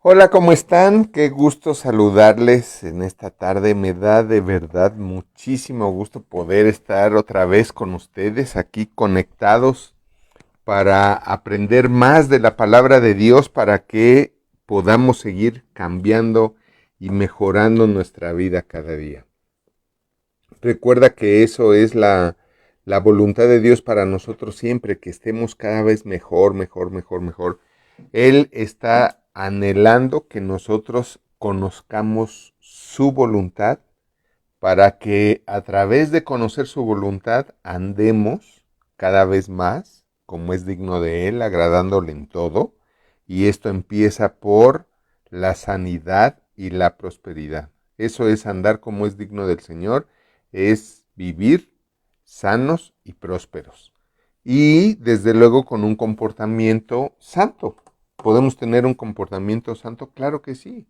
Hola, ¿cómo están? Qué gusto saludarles en esta tarde. Me da de verdad muchísimo gusto poder estar otra vez con ustedes aquí conectados para aprender más de la palabra de Dios para que podamos seguir cambiando y mejorando nuestra vida cada día. Recuerda que eso es la voluntad de Dios para nosotros siempre, que estemos cada vez mejor, mejor, mejor, mejor. Él está anhelando que nosotros conozcamos su voluntad para que a través de conocer su voluntad andemos cada vez más como es digno de Él, agradándole en todo. Y esto empieza por la sanidad y la prosperidad. Eso es andar como es digno del Señor, es vivir sanos y prósperos. Y desde luego con un comportamiento santo. ¿Podemos tener un comportamiento santo? Claro que sí.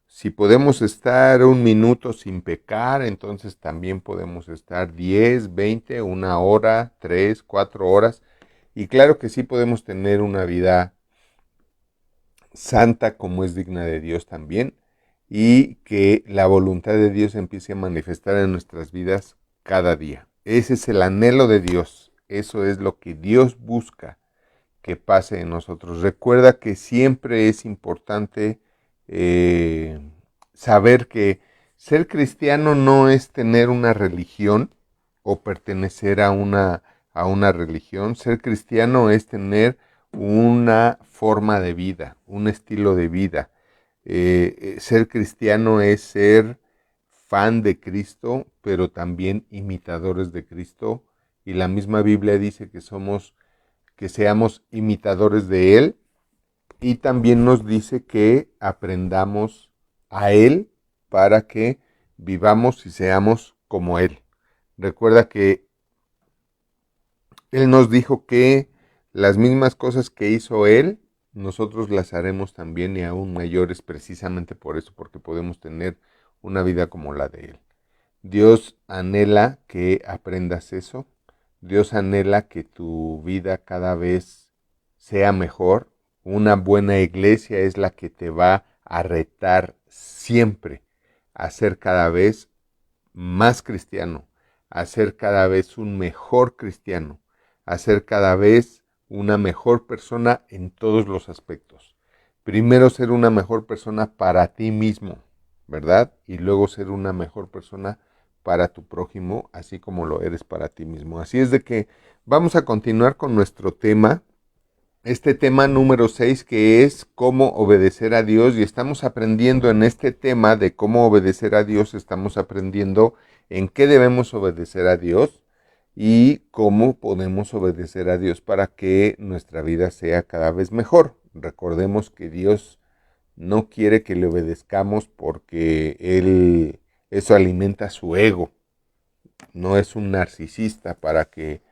Si podemos estar un minuto sin pecar, entonces también podemos estar 10, 20, una hora, 3, 4 horas. Y claro que sí podemos tener una vida santa como es digna de Dios también. Y que la voluntad de Dios empiece a manifestar en nuestras vidas cada día. Ese es el anhelo de Dios. Eso es lo que Dios busca que pase en nosotros. Recuerda que siempre es importante saber que ser cristiano no es tener una religión o pertenecer a una religión. Ser cristiano es tener una forma de vida, un estilo de vida. Ser cristiano es ser fan de Cristo, pero también imitadores de Cristo. Y la misma Biblia dice que seamos imitadores de Él, y también nos dice que aprendamos a Él para que vivamos y seamos como Él. Recuerda que Él nos dijo que las mismas cosas que hizo Él, nosotros las haremos también y aún mayores, precisamente por eso, porque podemos tener una vida como la de Él. Dios anhela que aprendas eso. Dios anhela que tu vida cada vez sea mejor. Una buena iglesia es la que te va a retar siempre a ser cada vez más cristiano, a ser cada vez un mejor cristiano, a ser cada vez una mejor persona en todos los aspectos. Primero ser una mejor persona para ti mismo, ¿verdad? Y luego ser una mejor persona para tu prójimo, así como lo eres para ti mismo. Así es de que vamos a continuar con nuestro tema, este tema número 6, que es cómo obedecer a Dios, y estamos aprendiendo en este tema de cómo obedecer a Dios, estamos aprendiendo en qué debemos obedecer a Dios y cómo podemos obedecer a Dios para que nuestra vida sea cada vez mejor. Recordemos que Dios no quiere que le obedezcamos porque eso alimenta su ego. No es un narcisista para que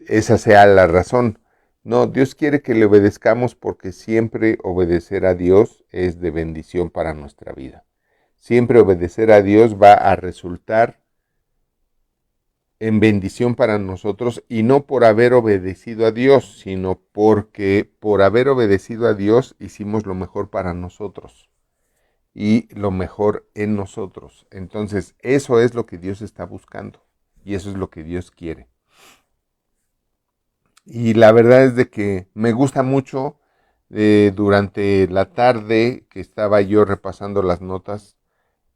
esa sea la razón. No, Dios quiere que le obedezcamos porque siempre obedecer a Dios es de bendición para nuestra vida. Siempre obedecer a Dios va a resultar en bendición para nosotros, y no por haber obedecido a Dios, sino porque por haber obedecido a Dios hicimos lo mejor para nosotros y lo mejor en nosotros. Entonces, eso es lo que Dios está buscando y eso es lo que Dios quiere. Y la verdad es de que me gusta mucho. Durante la tarde que estaba yo repasando las notas,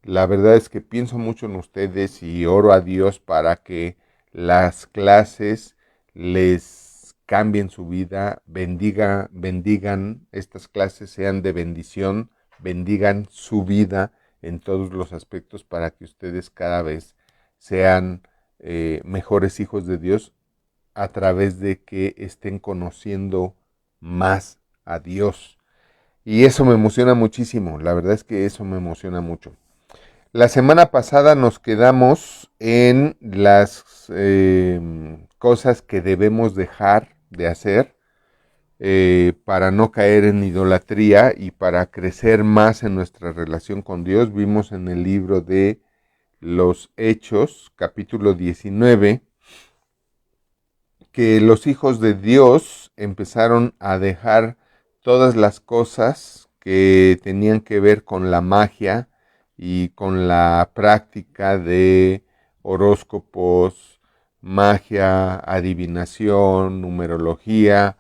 la verdad es que pienso mucho en ustedes y oro a Dios para que las clases les cambien su vida, bendigan estas clases, sean de bendición, bendigan su vida en todos los aspectos para que ustedes cada vez sean mejores hijos de Dios a través de que estén conociendo más a Dios. Y eso me emociona muchísimo, la verdad es que eso me emociona mucho. La semana pasada nos quedamos en las cosas que debemos dejar de hacer para no caer en idolatría y para crecer más en nuestra relación con Dios. Vimos en el libro de los Hechos, capítulo 19, que los hijos de Dios empezaron a dejar todas las cosas que tenían que ver con la magia y con la práctica de horóscopos, magia, adivinación, numerología,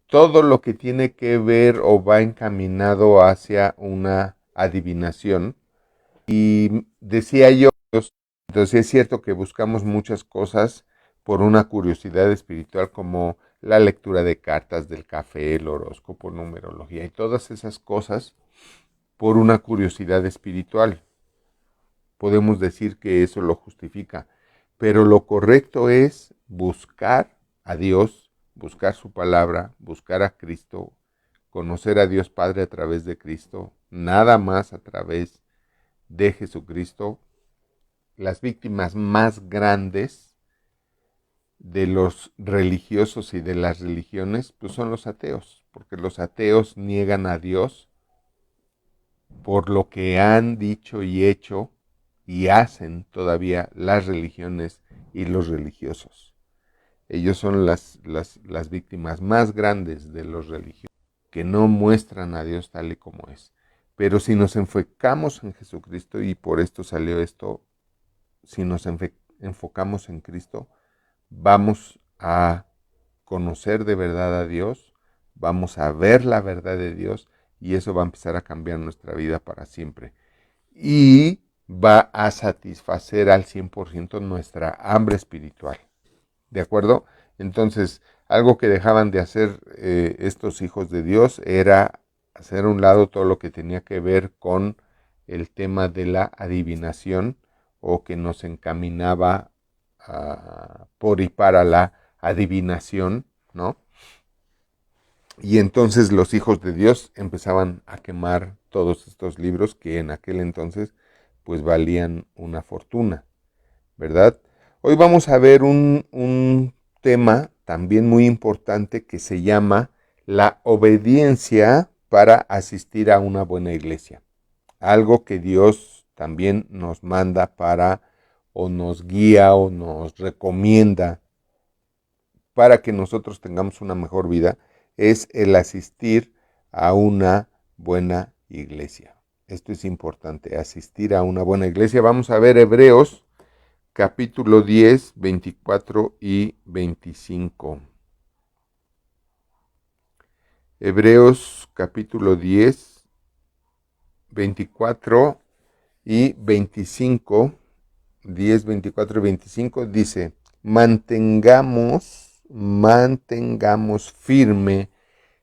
todo lo que tiene que ver o va encaminado hacia una adivinación. Y decía yo, entonces es cierto que buscamos muchas cosas por una curiosidad espiritual como la lectura de cartas del café, el horóscopo, numerología y todas esas cosas por una curiosidad espiritual. Podemos decir que eso lo justifica, pero lo correcto es buscar a Dios, buscar su palabra, buscar a Cristo, conocer a Dios Padre a través de Cristo, nada más a través de Jesucristo. Las víctimas más grandes de los religiosos y de las religiones, pues son los ateos, porque los ateos niegan a Dios por lo que han dicho y hecho y hacen todavía las religiones y los religiosos. Ellos son las víctimas más grandes de los religiosos, que no muestran a Dios tal y como es. Pero si nos enfocamos en Jesucristo, y por esto salió esto, si nos enfocamos en Cristo, vamos a conocer de verdad a Dios, vamos a ver la verdad de Dios y eso va a empezar a cambiar nuestra vida para siempre. Y va a satisfacer al 100% nuestra hambre espiritual. ¿De acuerdo? Entonces, algo que dejaban de hacer estos hijos de Dios era hacer a un lado todo lo que tenía que ver con el tema de la adivinación o que nos encaminaba por y para la adivinación, ¿no? Y entonces los hijos de Dios empezaban a quemar todos estos libros que en aquel entonces pues valían una fortuna, ¿verdad? Hoy vamos a ver un tema también muy importante que se llama la obediencia para asistir a una buena iglesia. Algo que Dios también nos manda para, o nos guía, o nos recomienda para que nosotros tengamos una mejor vida, es el asistir a una buena iglesia. Esto es importante, asistir a una buena iglesia. Vamos a ver Hebreos capítulo 10, 24 y 25. Hebreos capítulo 10, 24 y 25. 10, 24 y 25 dice: mantengamos firme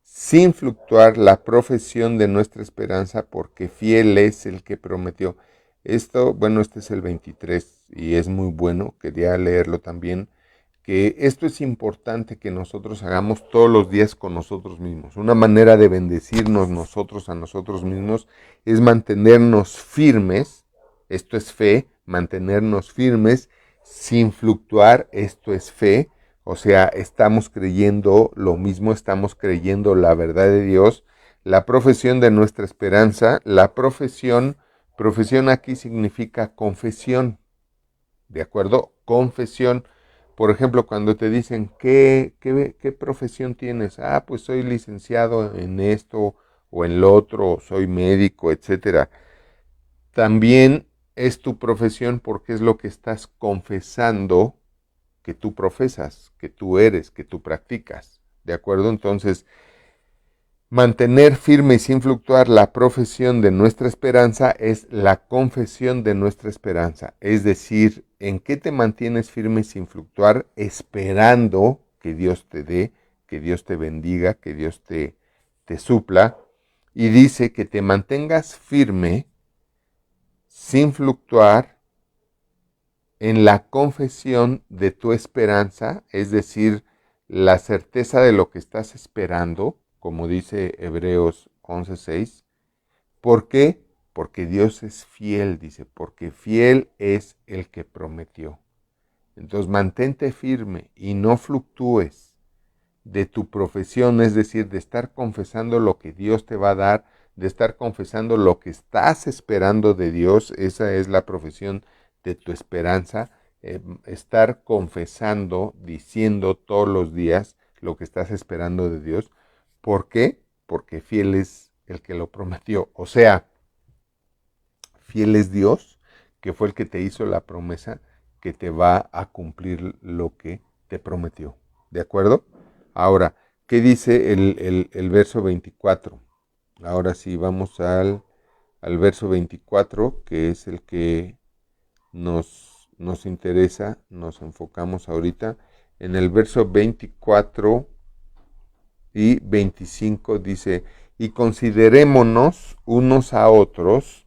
sin fluctuar la profesión de nuestra esperanza, porque fiel es el que prometió. Esto, bueno, este es el 23 y es muy bueno, quería leerlo también, que esto es importante que nosotros hagamos todos los días con nosotros mismos. Una manera de bendecirnos nosotros a nosotros mismos es mantenernos firmes, esto es fe, mantenernos firmes sin fluctuar, esto es fe, o sea, estamos creyendo lo mismo, estamos creyendo la verdad de Dios, la profesión de nuestra esperanza, la profesión aquí significa confesión, ¿de acuerdo? Confesión. Por ejemplo, cuando te dicen, ¿qué profesión tienes? Ah, pues soy licenciado en esto o en lo otro, soy médico, etcétera. También es tu profesión porque es lo que estás confesando que tú profesas, que tú eres, que tú practicas. ¿De acuerdo? Entonces, mantener firme y sin fluctuar la profesión de nuestra esperanza es la confesión de nuestra esperanza. Es decir, ¿en qué te mantienes firme y sin fluctuar? Esperando que Dios te dé, que Dios te bendiga, que Dios te supla. Y dice que te mantengas firme sin fluctuar en la confesión de tu esperanza, es decir, la certeza de lo que estás esperando, como dice Hebreos 11:6. ¿Por qué? Porque Dios es fiel, dice, porque fiel es el que prometió. Entonces mantente firme y no fluctúes de tu profesión, es decir, de estar confesando lo que Dios te va a dar, de estar confesando lo que estás esperando de Dios. Esa es la profesión de tu esperanza, estar confesando, diciendo todos los días lo que estás esperando de Dios. ¿Por qué? Porque fiel es el que lo prometió. O sea, fiel es Dios, que fue el que te hizo la promesa, que te va a cumplir lo que te prometió. ¿De acuerdo? Ahora, ¿qué dice el verso 24? Ahora sí, vamos al verso 24, que es el que nos interesa, nos enfocamos ahorita. En el verso 24 y 25 dice, y considerémonos unos a otros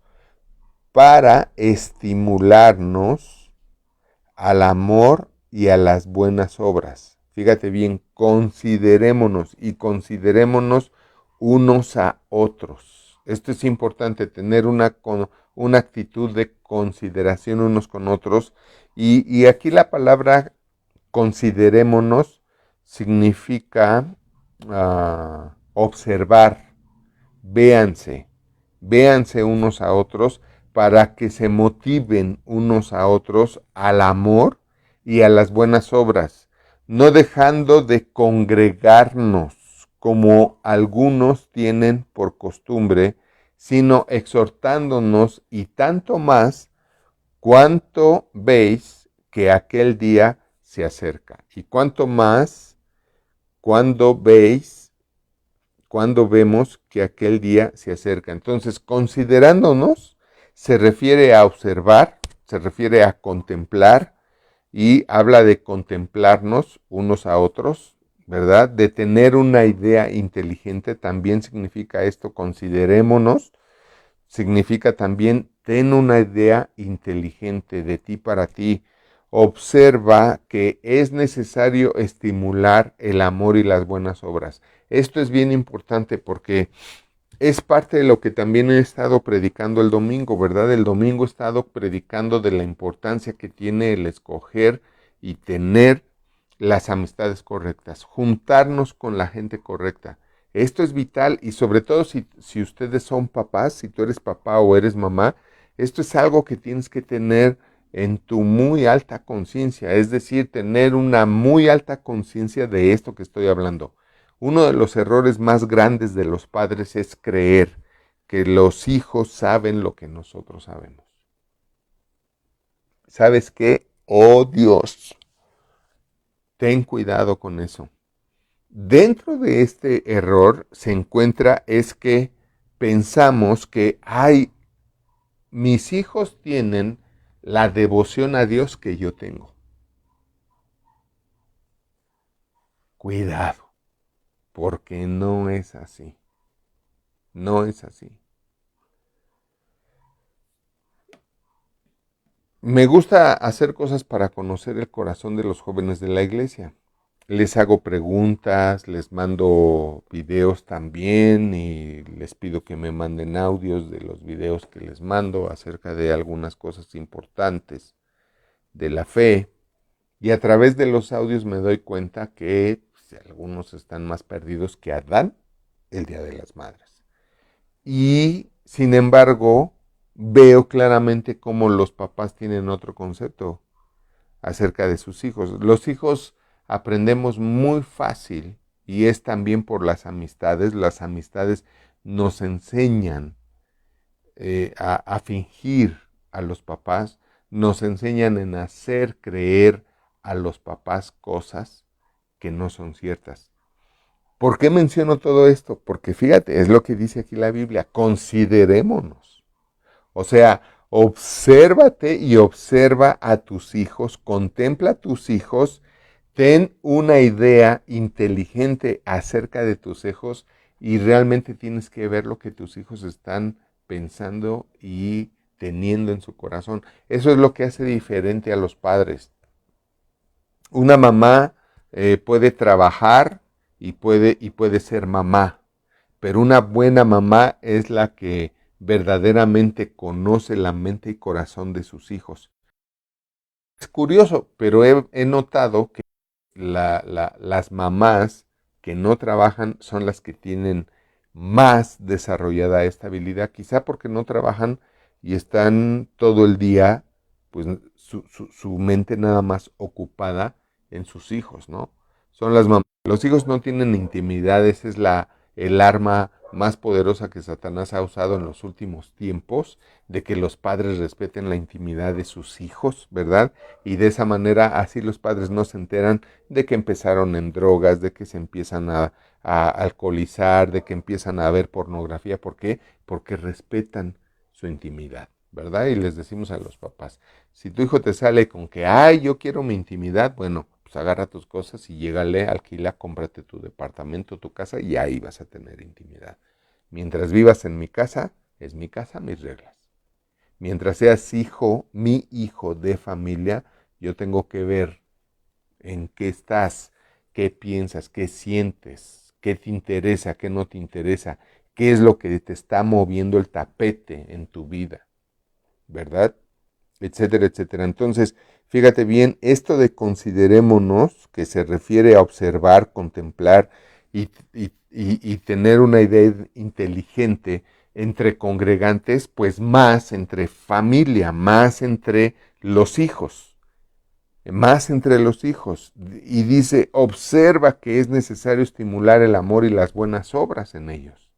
para estimularnos al amor y a las buenas obras. Fíjate bien, considerémonos y considerémonos unos a otros. Esto es importante, tener una actitud de consideración unos con otros. Y aquí la palabra considerémonos significa observar, véanse, véanse unos a otros para que se motiven unos a otros al amor y a las buenas obras, no dejando de congregarnos como algunos tienen por costumbre, sino exhortándonos y tanto más cuanto veis que aquel día se acerca. Y cuanto más cuando vemos que aquel día se acerca. Entonces, considerándonos, se refiere a observar, se refiere a contemplar y habla de contemplarnos unos a otros, ¿verdad? De tener una idea inteligente, también significa esto, considerémonos, significa también ten una idea inteligente de ti para ti. Observa que es necesario estimular el amor y las buenas obras. Esto es bien importante porque es parte de lo que también he estado predicando el domingo, ¿verdad? El domingo he estado predicando de la importancia que tiene el escoger y tener las amistades correctas, juntarnos con la gente correcta. Esto es vital y sobre todo si ustedes son papás, si tú eres papá o eres mamá, esto es algo que tienes que tener en tu muy alta conciencia, es decir, tener una muy alta conciencia de esto que estoy hablando. Uno de los errores más grandes de los padres es creer que los hijos saben lo que nosotros sabemos. ¿Sabes qué? Oh Dios, ten cuidado con eso. Dentro de este error se encuentra es que pensamos que mis hijos tienen la devoción a Dios que yo tengo. Cuidado, porque no es así. No es así. Me gusta hacer cosas para conocer el corazón de los jóvenes de la iglesia. Les hago preguntas, les mando videos también y les pido que me manden audios de los videos que les mando acerca de algunas cosas importantes de la fe. Y a través de los audios me doy cuenta que algunos están más perdidos que Adán el Día de las Madres. Y sin embargo, veo claramente cómo los papás tienen otro concepto acerca de sus hijos. Los hijos aprendemos muy fácil y es también por las amistades. Las amistades nos enseñan a fingir a los papás, nos enseñan en hacer creer a los papás cosas que no son ciertas. ¿Por qué menciono todo esto? Porque fíjate, es lo que dice aquí la Biblia, considerémonos. O sea, obsérvate y observa a tus hijos, contempla a tus hijos, ten una idea inteligente acerca de tus hijos y realmente tienes que ver lo que tus hijos están pensando y teniendo en su corazón. Eso es lo que hace diferente a los padres. Una mamá puede trabajar y puede ser mamá, pero una buena mamá es la que verdaderamente conoce la mente y corazón de sus hijos. Es curioso, pero he notado que las mamás que no trabajan son las que tienen más desarrollada esta habilidad, quizá porque no trabajan y están todo el día, pues su mente nada más ocupada en sus hijos, ¿no? Son las mamás. Los hijos no tienen intimidad, esa es el arma más poderosa que Satanás ha usado en los últimos tiempos, de que los padres respeten la intimidad de sus hijos, ¿verdad? Y de esa manera así los padres no se enteran de que empezaron en drogas, de que se empiezan a alcoholizar, de que empiezan a ver pornografía. ¿Por qué? Porque respetan su intimidad, ¿verdad? Y les decimos a los papás, si tu hijo te sale con que, ay, yo quiero mi intimidad, bueno, pues agarra tus cosas y llégale, alquila, cómprate tu departamento, tu casa y ahí vas a tener intimidad. Mientras vivas en mi casa, es mi casa, mis reglas. Mientras seas hijo, mi hijo de familia, yo tengo que ver en qué estás, qué piensas, qué sientes, qué te interesa, qué no te interesa, qué es lo que te está moviendo el tapete en tu vida, ¿verdad? Etcétera, etcétera. Entonces, fíjate bien, esto de considerémonos, que se refiere a observar, contemplar y tener una idea inteligente entre congregantes, pues más entre familia, más entre los hijos, más entre los hijos. Y dice, observa que es necesario estimular el amor y las buenas obras en ellos.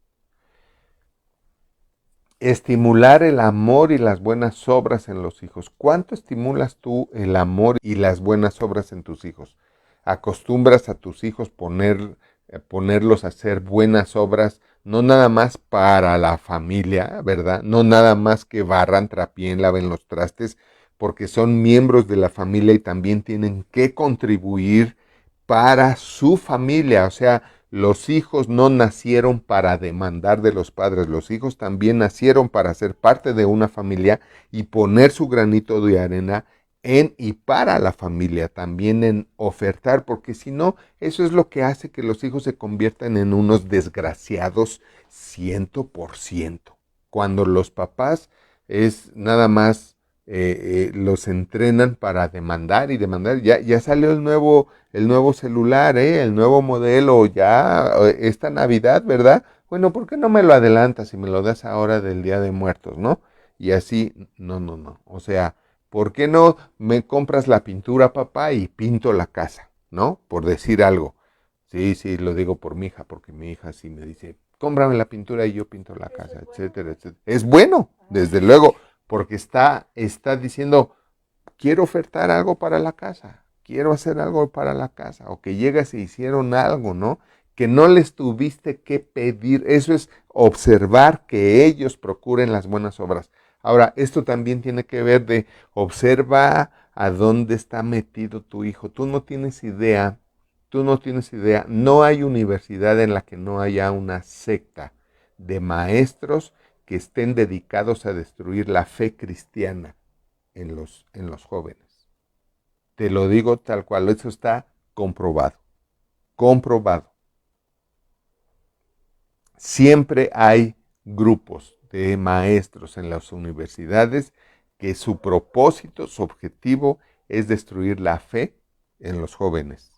Estimular el amor y las buenas obras en los hijos. ¿Cuánto estimulas tú el amor y las buenas obras en tus hijos? ¿Acostumbras a tus hijos ponerlos a hacer buenas obras, no nada más para la familia, ¿verdad? No nada más que barran, trapien, laven los trastes, porque son miembros de la familia y también tienen que contribuir para su familia. O sea, los hijos no nacieron para demandar de los padres, los hijos también nacieron para ser parte de una familia y poner su granito de arena en y para la familia, también en ofertar, porque si no, eso es lo que hace que los hijos se conviertan en unos desgraciados 100%. Cuando los papás es nada más los entrenan para demandar y demandar. Ya salió el nuevo celular, el nuevo modelo, ya esta Navidad, ¿verdad? Bueno, ¿por qué no me lo adelantas y me lo das ahora del Día de Muertos, no? Y así, no, no, no. O sea, ¿por qué no me compras la pintura, papá, y pinto la casa, ¿no? Por decir algo. Sí, sí, lo digo por mi hija, porque mi hija sí me dice, cómprame la pintura y yo pinto la casa, etcétera, etcétera. Es bueno, desde luego, porque está diciendo, quiero ofertar algo para la casa, quiero hacer algo para la casa, o que llegas e hicieron algo, ¿no? Que no les tuviste que pedir, eso es observar que ellos procuren las buenas obras. Ahora, esto también tiene que ver de observa a dónde está metido tu hijo. Tú no tienes idea, no hay universidad en la que no haya una secta de maestros que estén dedicados a destruir la fe cristiana en los jóvenes. Te lo digo tal cual, eso está comprobado, comprobado. Siempre hay grupos de maestros en las universidades que su propósito, su objetivo es destruir la fe en los jóvenes.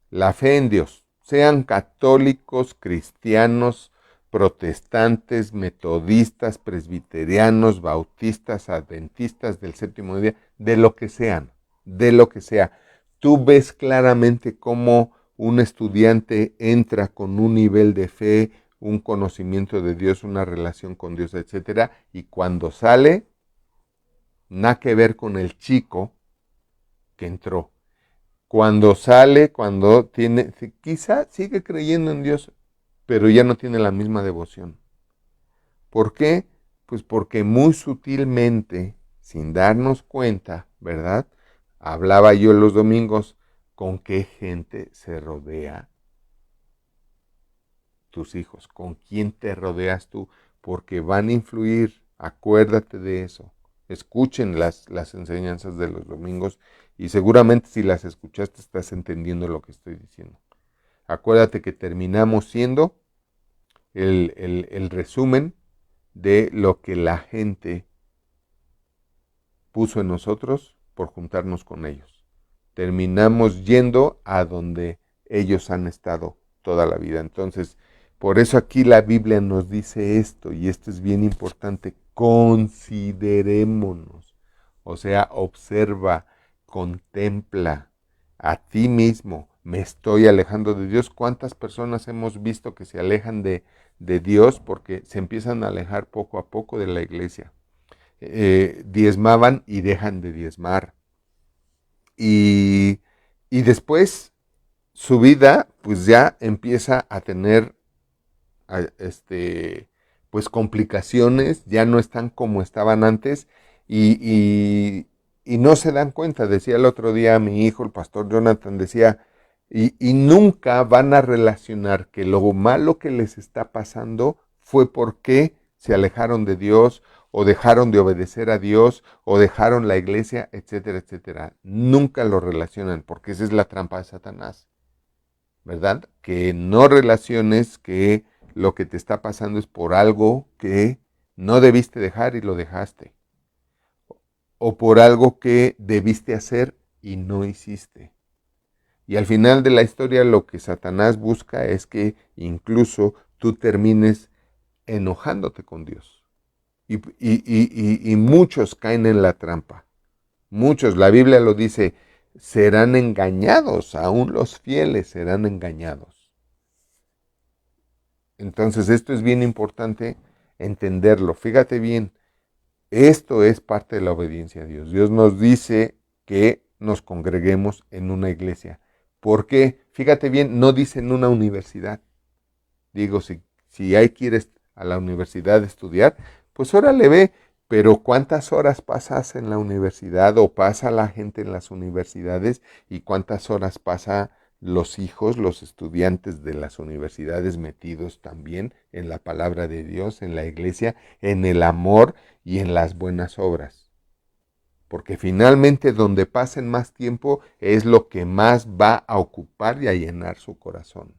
La fe en Dios, sean católicos, cristianos, protestantes, metodistas, presbiterianos, bautistas, adventistas del séptimo día, de lo que sean, de lo que sea. Tú ves claramente cómo un estudiante entra con un nivel de fe, un conocimiento de Dios, una relación con Dios, etcétera, y cuando sale, nada que ver con el chico que entró. Cuando sale, cuando tiene, quizá sigue creyendo en Dios, pero ya no tiene la misma devoción. ¿Por qué? Pues porque muy sutilmente, sin darnos cuenta, ¿verdad? Hablaba yo los domingos con qué gente se rodea tus hijos, con quién te rodeas tú, porque van a influir, acuérdate de eso. Escuchen las enseñanzas de los domingos y seguramente si las escuchaste estás entendiendo lo que estoy diciendo. Acuérdate que terminamos siendo el resumen de lo que la gente puso en nosotros por juntarnos con ellos. Terminamos yendo a donde ellos han estado toda la vida. Entonces, por eso aquí la Biblia nos dice esto, y esto es bien importante, considerémonos. O sea, observa, contempla a ti mismo. Me estoy alejando de Dios. ¿Cuántas personas hemos visto que se alejan de Dios porque se empiezan a alejar poco a poco de la iglesia. Diezmaban y dejan de diezmar. Y, y después su vida pues ya empieza a tener pues complicaciones, ya no están como estaban antes y, y no se dan cuenta. Decía el otro día mi hijo, el pastor Jonathan, decía, y nunca van a relacionar que lo malo que les está pasando fue porque se alejaron de Dios o dejaron de obedecer a Dios o dejaron la iglesia, etcétera, etcétera. Nunca lo relacionan porque esa es la trampa de Satanás, ¿verdad? Que no relaciones que lo que te está pasando es por algo que no debiste dejar y lo dejaste, o por algo que debiste hacer y no hiciste. Y al final de la historia lo que Satanás busca es que incluso tú termines enojándote con Dios. Y muchos caen en la trampa. Muchos, la Biblia lo dice, serán engañados, aún los fieles serán engañados. Entonces esto es bien importante entenderlo. Fíjate bien, esto es parte de la obediencia a Dios. Dios nos dice que nos congreguemos en una iglesia. ¿Por qué? Fíjate bien, no dice en una universidad. Digo, si hay que ir a la universidad a estudiar, pues órale ve, pero ¿cuántas horas pasas en la universidad o pasa la gente en las universidades y cuántas horas pasa los hijos, los estudiantes de las universidades metidos también en la palabra de Dios, en la iglesia, en el amor y en las buenas obras? Porque finalmente donde pasen más tiempo es lo que más va a ocupar y a llenar su corazón.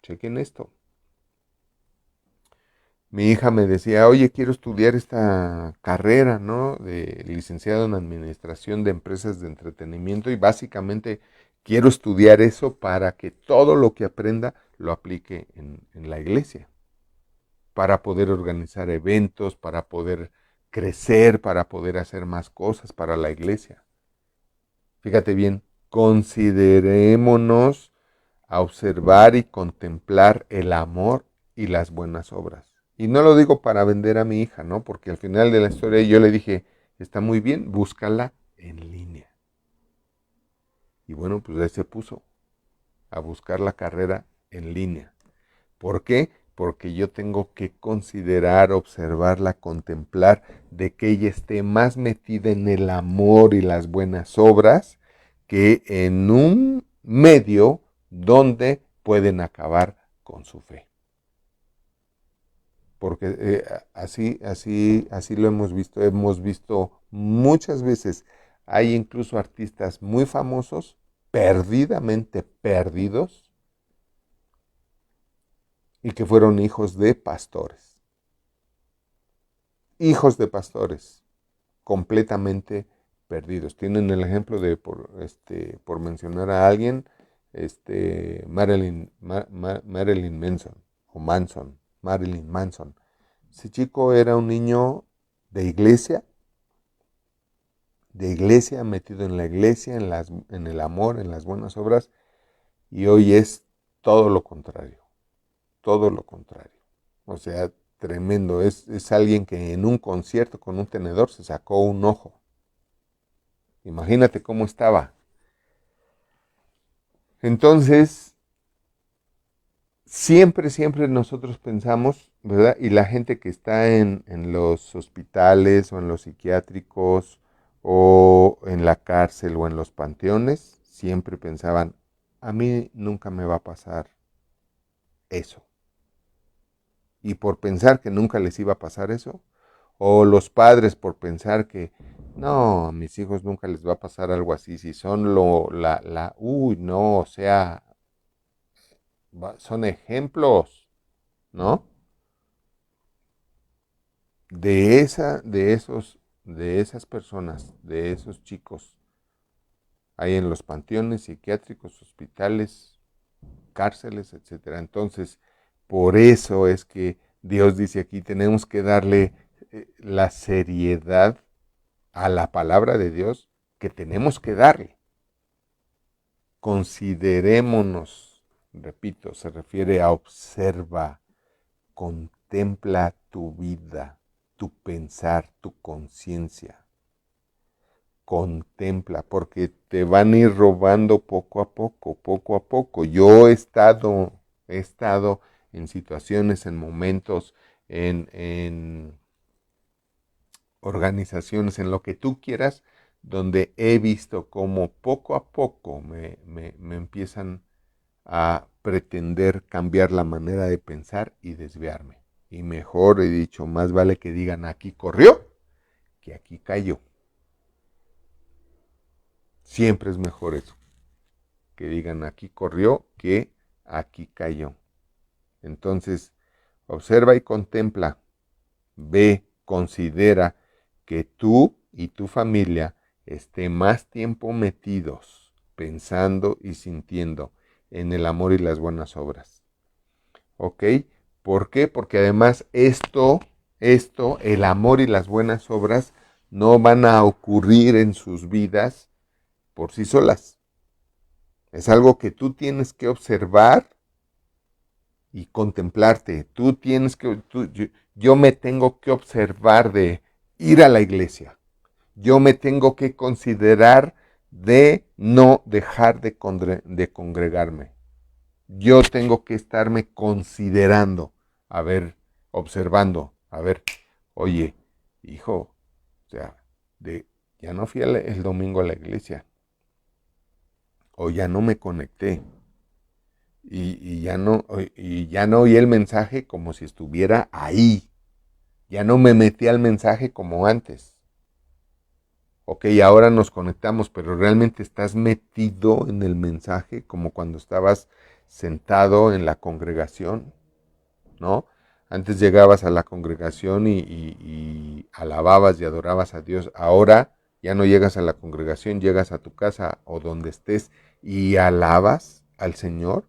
Chequen esto. Mi hija me decía, oye, quiero estudiar esta carrera, ¿no? De licenciado en Administración de Empresas de Entretenimiento y básicamente quiero estudiar eso para que todo lo que aprenda lo aplique en la iglesia, para poder organizar eventos, para poder crecer, para poder hacer más cosas para la iglesia. Fíjate bien, considerémonos a observar y contemplar el amor y las buenas obras. Y no lo digo para vender a mi hija, ¿no? Porque al final de la historia yo le dije, está muy bien, búscala en línea. Y bueno, pues ahí se puso a buscar la carrera en línea. ¿Por qué? Porque yo tengo que considerar, observarla, contemplar, de que ella esté más metida en el amor y las buenas obras que en un medio donde pueden acabar con su fe. Porque así lo hemos visto muchas veces. Hay incluso artistas muy famosos, perdidamente perdidos, y que fueron hijos de pastores. Hijos de pastores, completamente perdidos. Tienen el ejemplo de, por mencionar a alguien, Marilyn Manson, o Marilyn Manson. Ese chico era un niño de iglesia, metido en la iglesia, en el amor, en las buenas obras, y hoy es todo lo contrario, todo lo contrario. O sea, tremendo, es alguien que en un concierto con un tenedor se sacó un ojo. Imagínate cómo estaba. Entonces, siempre nosotros pensamos, ¿verdad? Y la gente que está en los hospitales o en los psiquiátricos o en la cárcel o en los panteones, siempre pensaban, a mí nunca me va a pasar eso. Y por pensar que nunca les iba a pasar eso, o los padres por pensar que no, a mis hijos nunca les va a pasar algo así, si son uy, no, o sea, son ejemplos, ¿no? De esas personas, de esos chicos, hay en los panteones psiquiátricos, hospitales, cárceles, etcétera. Entonces, por eso es que Dios dice aquí, tenemos que darle la seriedad a la palabra de Dios que tenemos que darle. Considerémonos repito, se refiere a observa, contempla tu vida, tu pensar, tu conciencia. Contempla, porque te van a ir robando poco a poco, poco a poco. Yo he estado en situaciones, en momentos, en organizaciones, en lo que tú quieras, donde he visto cómo poco a poco me empiezan a pretender cambiar la manera de pensar y desviarme. Y mejor he dicho, más vale que digan aquí corrió que aquí cayó. Siempre es mejor eso, que digan aquí corrió que aquí cayó. Entonces, observa y contempla, ve, considera que tú y tu familia estén más tiempo metidos, pensando y sintiendo en el amor y las buenas obras. ¿Ok? ¿Por qué? Porque además el amor y las buenas obras no van a ocurrir en sus vidas por sí solas. Es algo que tú tienes que observar y contemplarte. Yo me tengo que observar de ir a la iglesia. Yo me tengo que considerar de no dejar de congregarme. Yo tengo que estarme considerando, a ver, observando, a ver, oye, hijo, o sea, ya no fui el domingo a la iglesia, o ya no me conecté, y ya no oí el mensaje como si estuviera ahí, ya no me metí al mensaje como antes. Ok, ahora nos conectamos, pero realmente estás metido en el mensaje como cuando estabas sentado en la congregación, ¿no? Antes llegabas a la congregación y alababas y adorabas a Dios. Ahora ya no llegas a la congregación, llegas a tu casa o donde estés y alabas al Señor.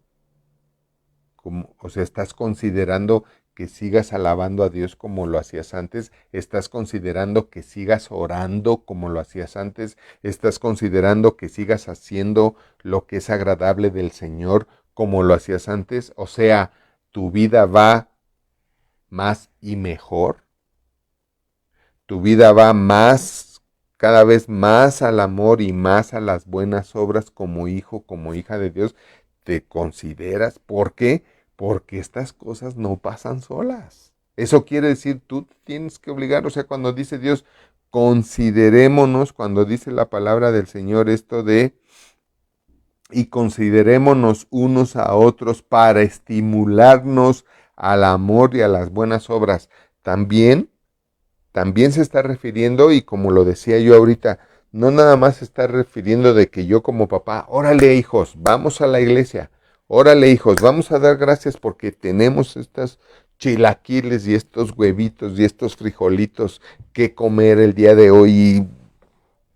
O sea, estás considerando que sigas alabando a Dios como lo hacías antes, estás considerando que sigas orando como lo hacías antes, estás considerando que sigas haciendo lo que es agradable del Señor como lo hacías antes, o sea, tu vida va más y mejor, tu vida va más, cada vez más al amor y más a las buenas obras como hijo, como hija de Dios, te consideras. ¿Por qué? Porque estas cosas no pasan solas. Eso quiere decir, tú tienes que obligar, o sea, cuando dice Dios, considerémonos, cuando dice la palabra del Señor esto de, y considerémonos unos a otros para estimularnos al amor y a las buenas obras. También se está refiriendo, y como lo decía yo ahorita, no nada más se está refiriendo de que yo como papá, órale hijos, vamos a la iglesia, órale hijos, vamos a dar gracias porque tenemos estas chilaquiles y estos huevitos y estos frijolitos que comer el día de hoy.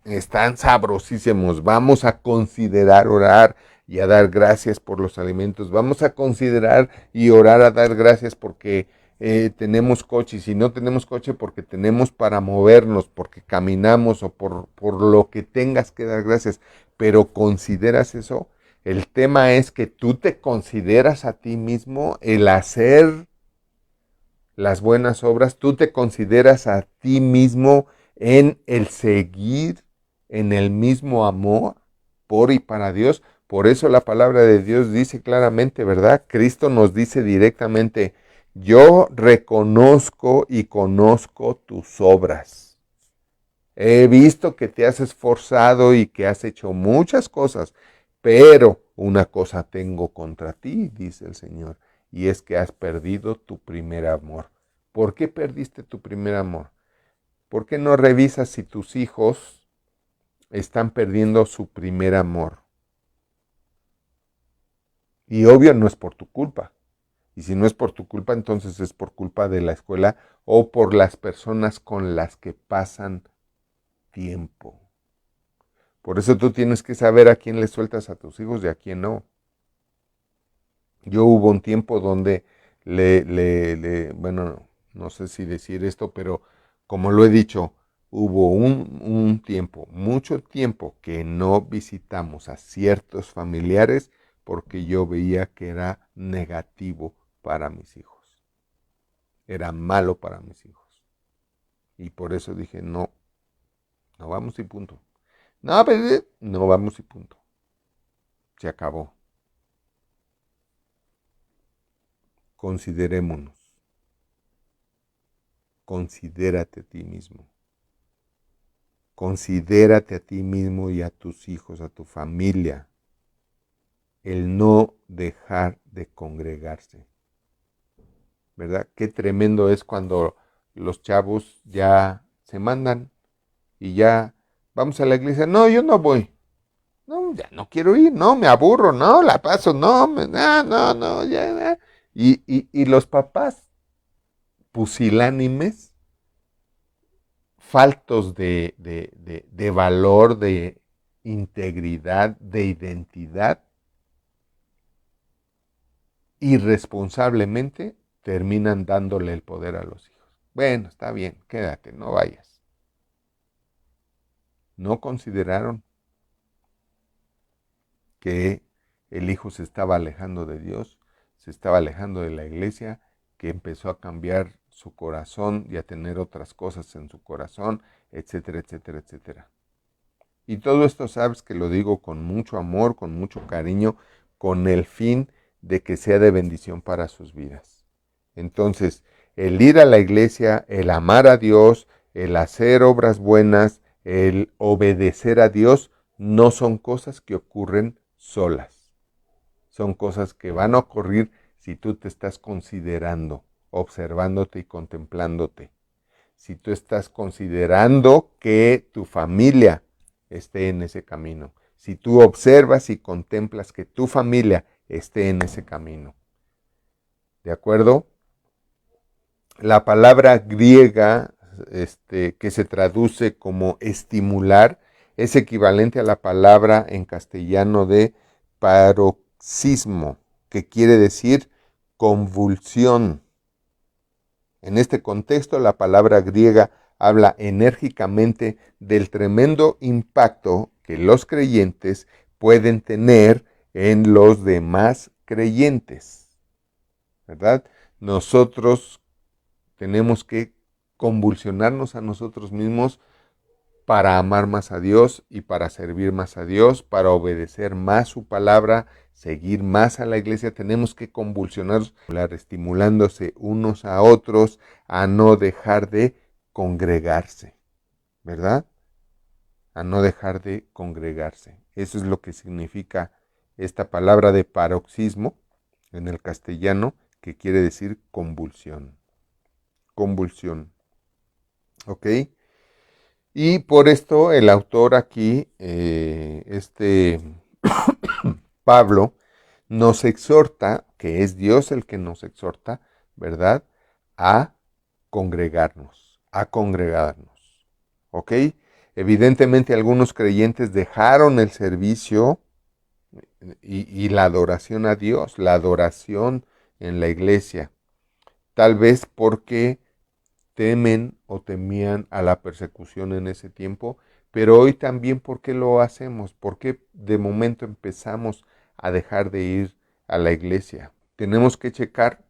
Están sabrosísimos. Vamos a considerar orar y a dar gracias por los alimentos. Vamos a considerar y orar a dar gracias porque tenemos coche. Y si no tenemos coche, porque tenemos para movernos, porque caminamos o por lo que tengas que dar gracias. Pero consideras eso. El tema es que tú te consideras a ti mismo el hacer las buenas obras. Tú te consideras a ti mismo en el seguir en el mismo amor por y para Dios. Por eso la palabra de Dios dice claramente, ¿verdad? Cristo nos dice directamente, yo reconozco y conozco tus obras. He visto que te has esforzado y que has hecho muchas cosas, pero una cosa tengo contra ti, dice el Señor, y es que has perdido tu primer amor. ¿Por qué perdiste tu primer amor? ¿Por qué no revisas si tus hijos están perdiendo su primer amor? Y obvio no es por tu culpa. Y si no es por tu culpa, entonces es por culpa de la escuela o por las personas con las que pasan tiempo. Por eso tú tienes que saber a quién le sueltas a tus hijos y a quién no. Yo hubo un tiempo donde bueno, no sé si decir esto, pero como lo he dicho, hubo un tiempo, mucho tiempo que no visitamos a ciertos familiares porque yo veía que era negativo para mis hijos. Era malo para mis hijos. Y por eso dije, no, no vamos y punto. No, pero no vamos y punto. Se acabó. Considerémonos. Considérate a ti mismo. Considérate a ti mismo y a tus hijos, a tu familia. El no dejar de congregarse. ¿Verdad? Qué tremendo es cuando los chavos ya se mandan y ya vamos a la iglesia. No, yo no voy. No, ya no quiero ir. No, me aburro. No, la paso. No, no, ya. Y los papás pusilánimes, faltos de valor, de integridad, de identidad, irresponsablemente terminan dándole el poder a los hijos. Bueno, está bien, quédate, no vayas. No consideraron que el hijo se estaba alejando de Dios, se estaba alejando de la iglesia, que empezó a cambiar su corazón y a tener otras cosas en su corazón, etcétera, etcétera, etcétera. Y todo esto sabes que lo digo con mucho amor, con mucho cariño, con el fin de que sea de bendición para sus vidas. Entonces, el ir a la iglesia, el amar a Dios, el hacer obras buenas, el obedecer a Dios, no son cosas que ocurren solas. Son cosas que van a ocurrir si tú te estás considerando, observándote y contemplándote. Si tú estás considerando que tu familia esté en ese camino. Si tú observas y contemplas que tu familia esté en ese camino. ¿De acuerdo? La palabra griega que se traduce como estimular es equivalente a la palabra en castellano de paroxismo, que quiere decir convulsión. En este contexto, la palabra griega habla enérgicamente del tremendo impacto que los creyentes pueden tener en los demás creyentes, ¿verdad? Nosotros tenemos que convulsionarnos a nosotros mismos para amar más a Dios y para servir más a Dios, para obedecer más su palabra, seguir más a la iglesia. Tenemos que convulsionarnos, estimulándose unos a otros a no dejar de congregarse, ¿verdad? A no dejar de congregarse. Eso es lo que significa esta palabra de paroxismo en el castellano, que quiere decir convulsión. Convulsión. ¿Ok? Y por esto el autor aquí, Pablo, nos exhorta, que es Dios el que nos exhorta, ¿verdad? A congregarnos, a congregarnos. ¿Ok? Evidentemente algunos creyentes dejaron el servicio y la adoración a Dios, la adoración en la iglesia, tal vez porque temen o temían a la persecución en ese tiempo, pero hoy también, ¿por qué lo hacemos? ¿Por qué de momento empezamos a dejar de ir a la iglesia? Tenemos que checar,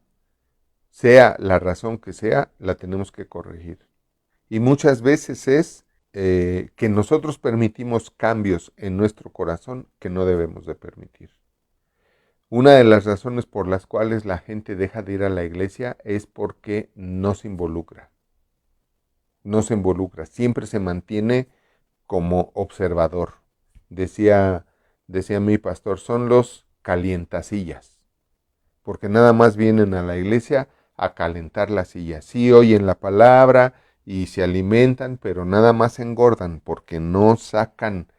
sea la razón que sea, la tenemos que corregir. Y muchas veces es que nosotros permitimos cambios en nuestro corazón que no debemos de permitir. Una de las razones por las cuales la gente deja de ir a la iglesia es porque no se involucra. No se involucra, siempre se mantiene como observador. Decía mi pastor, son los calientasillas, porque nada más vienen a la iglesia a calentar la silla. Sí oyen la palabra y se alimentan, pero nada más engordan porque no sacan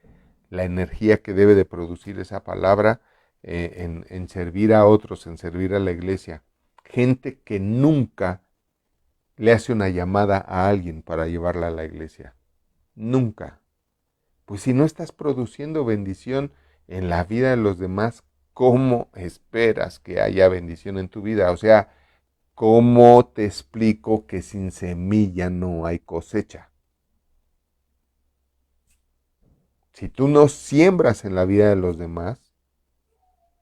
la energía que debe de producir esa palabra en servir a otros, en servir a la iglesia. Gente que nunca le hace una llamada a alguien para llevarla a la iglesia. Nunca. Pues si no estás produciendo bendición en la vida de los demás, ¿cómo esperas que haya bendición en tu vida? O sea, ¿cómo te explico que sin semilla no hay cosecha? Si tú no siembras en la vida de los demás,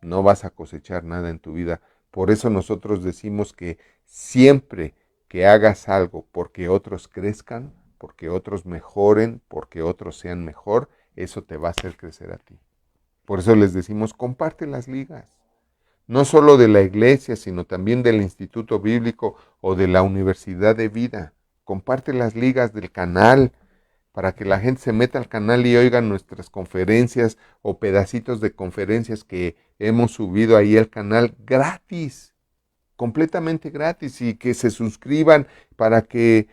no vas a cosechar nada en tu vida. Por eso nosotros decimos que siempre que hagas algo porque otros crezcan, porque otros mejoren, porque otros sean mejor, eso te va a hacer crecer a ti. Por eso les decimos, comparte las ligas. No solo de la iglesia, sino también del Instituto Bíblico o de la Universidad de Vida. Comparte las ligas del canal para que la gente se meta al canal y oiga nuestras conferencias o pedacitos de conferencias que hemos subido ahí al canal gratis, completamente gratis, y que se suscriban para que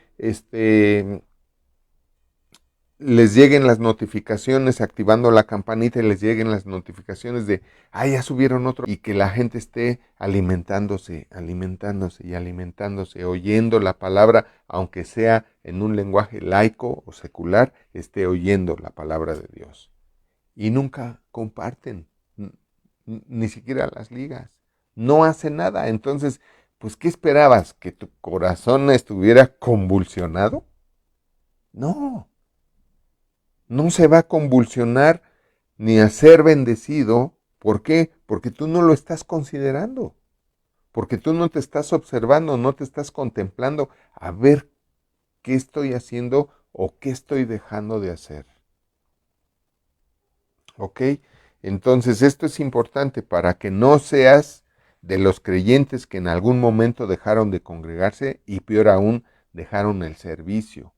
les lleguen las notificaciones, activando la campanita y les lleguen las notificaciones de, ya subieron otro, y que la gente esté alimentándose, alimentándose y alimentándose, oyendo la palabra, aunque sea en un lenguaje laico o secular, esté oyendo la palabra de Dios. Y nunca comparten, ni siquiera las ligas, no hacen nada. Entonces, pues, ¿qué esperabas? ¿Que tu corazón estuviera convulsionado? No. No se va a convulsionar ni a ser bendecido. ¿Por qué? Porque tú no lo estás considerando. Porque tú no te estás observando, no te estás contemplando a ver qué estoy haciendo o qué estoy dejando de hacer. ¿Ok? Entonces esto es importante para que no seas de los creyentes que en algún momento dejaron de congregarse y peor aún, dejaron el servicio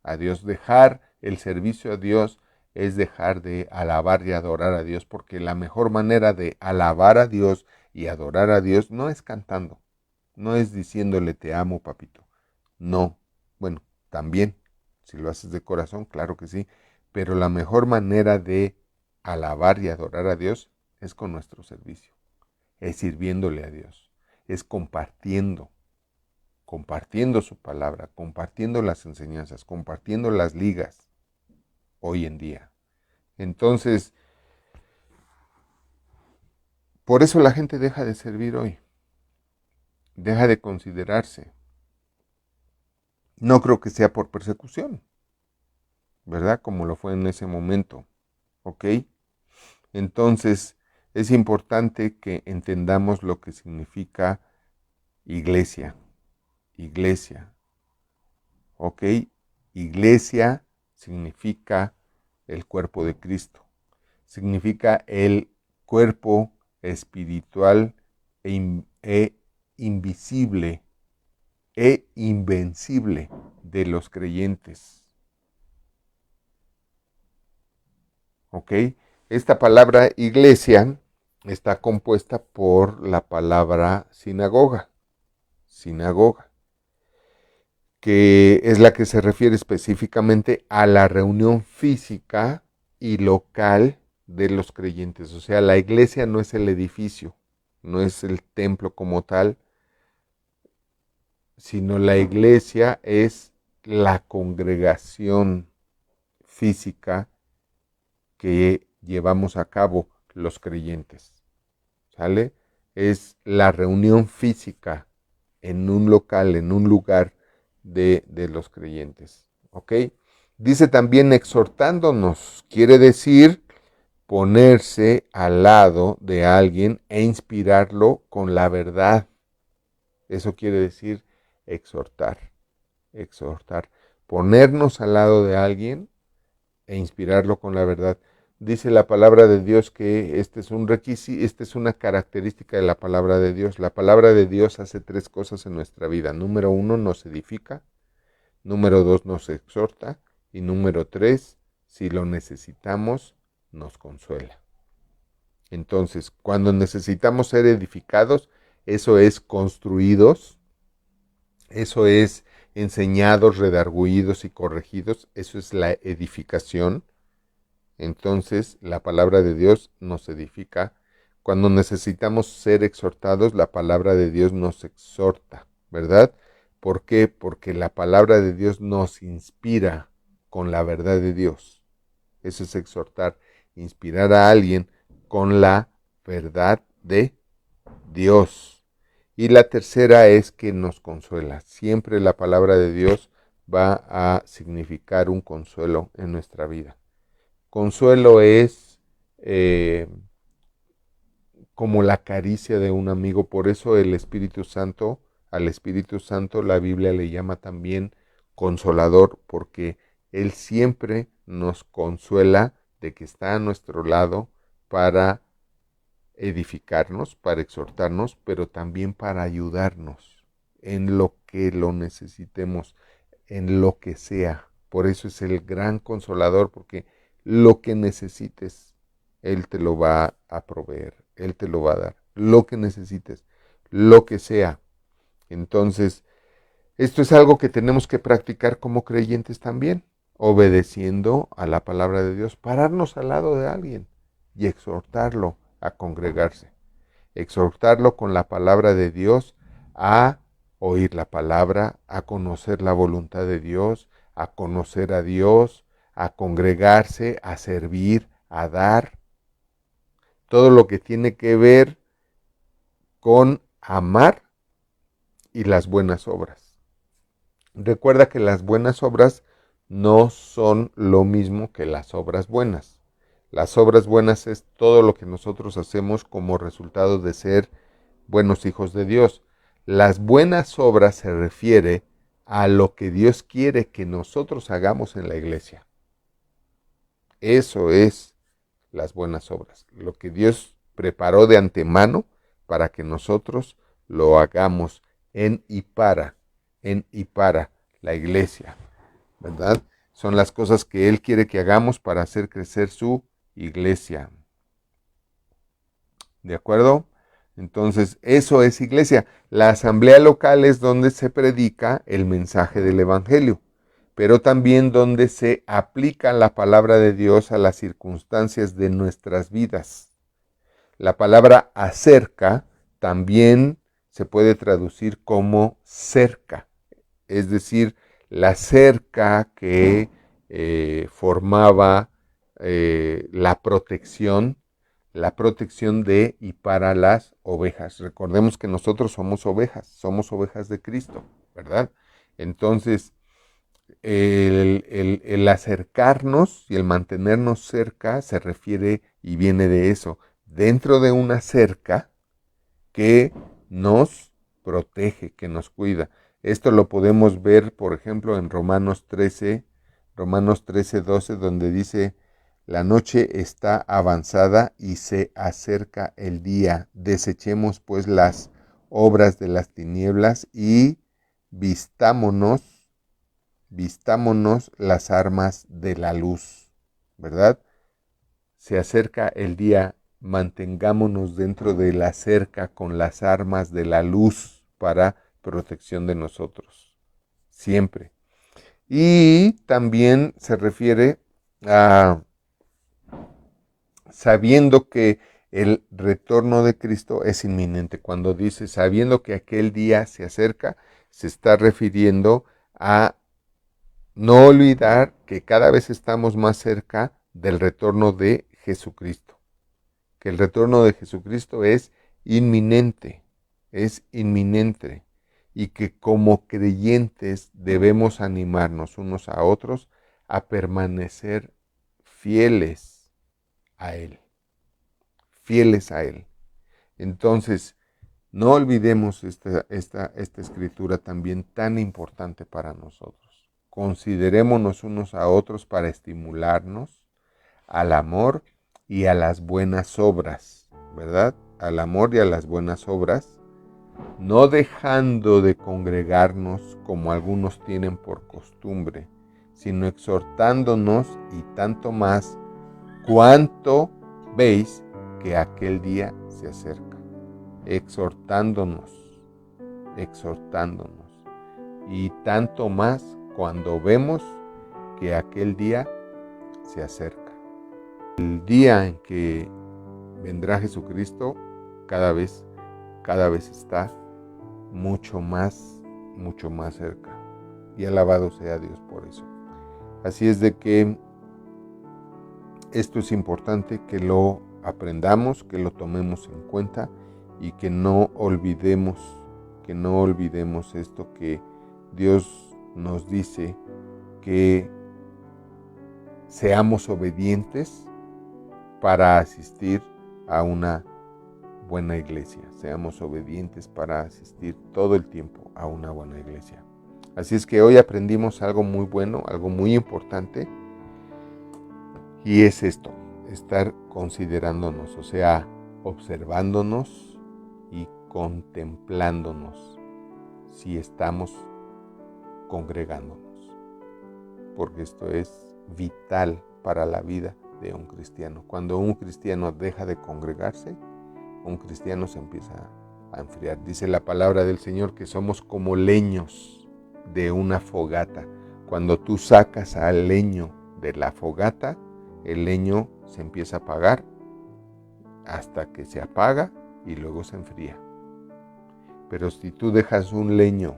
a Dios. Dejar el servicio a Dios es dejar de alabar y adorar a Dios, porque la mejor manera de alabar a Dios y adorar a Dios no es cantando, no es diciéndole te amo, papito. No, bueno, también, si lo haces de corazón, claro que sí, pero la mejor manera de alabar y adorar a Dios es con nuestro servicio, es sirviéndole a Dios, es compartiendo su palabra, compartiendo las enseñanzas, compartiendo las ligas hoy en día. Entonces, por eso la gente deja de servir hoy, deja de considerarse. No creo que sea por persecución, ¿verdad? Como lo fue en ese momento, ¿ok? Entonces, es importante que entendamos lo que significa iglesia, iglesia, ¿ok? Iglesia significa el cuerpo de Cristo, significa el cuerpo espiritual e invisible e invencible de los creyentes. ¿Ok? Esta palabra iglesia está compuesta por la palabra sinagoga, que es la que se refiere específicamente a la reunión física y local de los creyentes. O sea, la iglesia no es el edificio, no es el templo como tal, sino la iglesia es la congregación física que llevamos a cabo los creyentes. ¿Sale? Es la reunión física en un local, en un lugar de los creyentes. ¿Ok? Dice también exhortándonos, quiere decir ponerse al lado de alguien e inspirarlo con la verdad. Eso quiere decir exhortar, exhortar. Ponernos al lado de alguien e inspirarlo con la verdad. Dice la palabra de Dios que este es un requisito, esta es una característica de la palabra de Dios. La palabra de Dios hace tres cosas en nuestra vida. Número uno, nos edifica. Número dos, nos exhorta. Y número tres, si lo necesitamos, nos consuela. Entonces, cuando necesitamos ser edificados, eso es construidos, eso es enseñados, redargüidos y corregidos, eso es la edificación. Entonces, la palabra de Dios nos edifica. Cuando necesitamos ser exhortados, la palabra de Dios nos exhorta, ¿verdad? ¿Por qué? Porque la palabra de Dios nos inspira con la verdad de Dios. Eso es exhortar, inspirar a alguien con la verdad de Dios. Y la tercera es que nos consuela. Siempre la palabra de Dios va a significar un consuelo en nuestra vida. Consuelo es como la caricia de un amigo. Por eso el Espíritu Santo, al Espíritu Santo la Biblia le llama también consolador, porque Él siempre nos consuela de que está a nuestro lado para edificarnos, para exhortarnos, pero también para ayudarnos en lo que lo necesitemos, en lo que sea. Por eso es el gran consolador, porque lo que necesites, Él te lo va a proveer, Él te lo va a dar, lo que necesites, lo que sea. Entonces, esto es algo que tenemos que practicar como creyentes también, obedeciendo a la palabra de Dios, pararnos al lado de alguien y exhortarlo a congregarse, exhortarlo con la palabra de Dios a oír la palabra, a conocer la voluntad de Dios, a conocer a Dios, a congregarse, a servir, a dar, todo lo que tiene que ver con amar y las buenas obras. Recuerda que las buenas obras no son lo mismo que las obras buenas. Las obras buenas es todo lo que nosotros hacemos como resultado de ser buenos hijos de Dios. Las buenas obras se refiere a lo que Dios quiere que nosotros hagamos en la iglesia. Eso es las buenas obras, lo que Dios preparó de antemano para que nosotros lo hagamos en y para la iglesia, ¿verdad? Son las cosas que Él quiere que hagamos para hacer crecer su iglesia. ¿De acuerdo? Entonces, eso es iglesia. La asamblea local es donde se predica el mensaje del evangelio, pero también donde se aplica la palabra de Dios a las circunstancias de nuestras vidas. La palabra acerca también se puede traducir como cerca, es decir, la cerca que formaba la protección de y para las ovejas. Recordemos que nosotros somos ovejas de Cristo, ¿verdad? Entonces, el acercarnos y el mantenernos cerca se refiere y viene de eso, dentro de una cerca que nos protege, que nos cuida. Esto lo podemos ver, por ejemplo, en Romanos 13, 12, donde dice: la noche está avanzada y se acerca el día. Desechemos pues las obras de las tinieblas y vistámonos las armas de la luz, ¿verdad? Se acerca el día, mantengámonos dentro de la cerca con las armas de la luz para protección de nosotros, siempre. Y también se refiere a sabiendo que el retorno de Cristo es inminente. Cuando dice sabiendo que aquel día se acerca, se está refiriendo a no olvidar que cada vez estamos más cerca del retorno de Jesucristo. Que el retorno de Jesucristo es inminente, y que como creyentes debemos animarnos unos a otros a permanecer fieles a Él, Entonces, no olvidemos esta escritura también tan importante para nosotros. Considerémonos unos a otros para estimularnos al amor y a las buenas obras, ¿verdad? Al amor y a las buenas obras, no dejando de congregarnos como algunos tienen por costumbre, sino exhortándonos, y tanto más cuanto veis que aquel día se acerca. Exhortándonos, y tanto más cuando vemos que aquel día se acerca. El día en que vendrá Jesucristo cada vez está mucho más cerca. Y alabado sea Dios por eso. Así es de que esto es importante que lo aprendamos, que lo tomemos en cuenta y que no olvidemos esto que Dios nos dice, que seamos obedientes para asistir a una buena iglesia, seamos obedientes para asistir todo el tiempo a una buena iglesia. Así es que hoy aprendimos algo muy bueno, algo muy importante, y es esto, estar considerándonos, o sea, observándonos y contemplándonos si estamos congregándonos, porque esto es vital para la vida de un cristiano. Cuando un cristiano deja de congregarse, un cristiano se empieza a enfriar. Dice la palabra del Señor que somos como leños de una fogata. Cuando tú sacas al leño de la fogata, el leño se empieza a apagar hasta que se apaga y luego se enfría. Pero si tú dejas un leño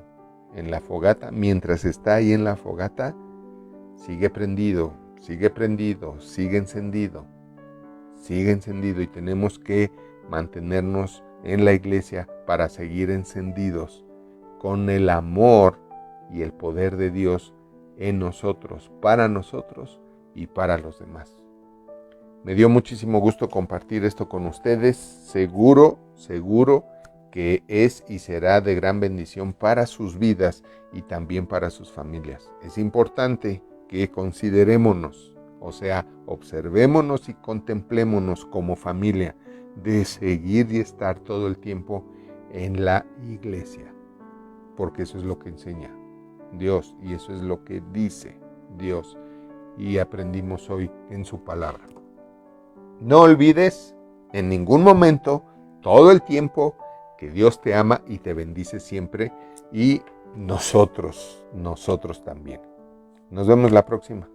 en la fogata, mientras está ahí en la fogata, sigue prendido, sigue encendido, y tenemos que mantenernos en la iglesia para seguir encendidos con el amor y el poder de Dios en nosotros y para los demás. Me dio muchísimo gusto compartir esto con ustedes. Seguro que es y será de gran bendición para sus vidas y también para sus familias. Es importante que considerémonos, o sea, observémonos y contemplémonos como familia de seguir y estar todo el tiempo en la iglesia, porque eso es lo que enseña Dios y eso es lo que dice Dios y aprendimos hoy en su palabra. No olvides en ningún momento, todo el tiempo, que Dios te ama y te bendice siempre y nosotros también. Nos vemos la próxima.